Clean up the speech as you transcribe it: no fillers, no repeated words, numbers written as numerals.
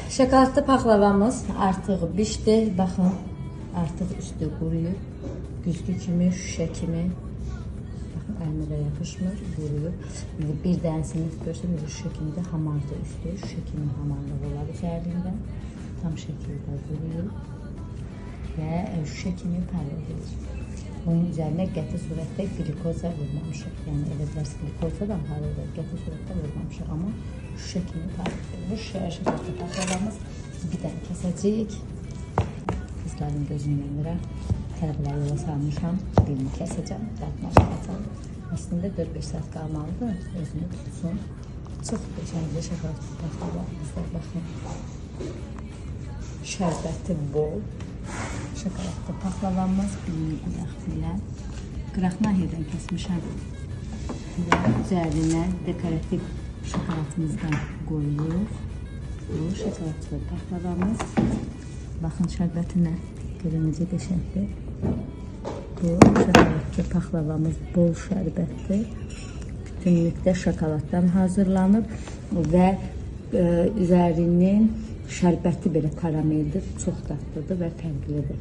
Şokoladlı paklavamız artıq bişdi. Baxın, artıq üstü quruyub. Güzgü kimi, şüşə kimi. Baxın, əlimə də yapışmır, quruyub. Bir dənəsini görsəm, şüşə kimi də hamarda üstü. Şüşə kimi hamarlıq olar üzərində. Tam şəkildə quruyub. Və şüşə kimi parlayır. Bunun üzərinə qəti surətdə glikoza vurmamışıq. Yəni, elə dərs glikoza da parlayır, qəti surətdə vurmamışıq. Amma şüşə kimi parlayır. Bu şokoladlı paklavamız bir dənə kəsəcəyik. Qızların gözünü yönürəm. Tələbələri yola salmışam. Birini kəsəcəm, dadına baxacam. Əslində 4-5 saat qalmalıdır, özünü tutsun. Çox gözəldir şokoladlı paklavamızda. Baxın, şərbəti bol. Şokoladlı paklavamız birini qıraq belə. Qıraq nahiyədən kəsmişəm. Və üzərinə dekorativ şokoladımızdan qoyuruq. Bu şokoladlı paklavamız. Baxın şərbətinə. Görün necə qəşəngdir. Bu şokoladlı paklavamız bol şərbətdir. Bütünlükdə şokoladdan hazırlanıb və üzərinin şərbəti belə karameldir, çox dadlıdır və fərqlidir.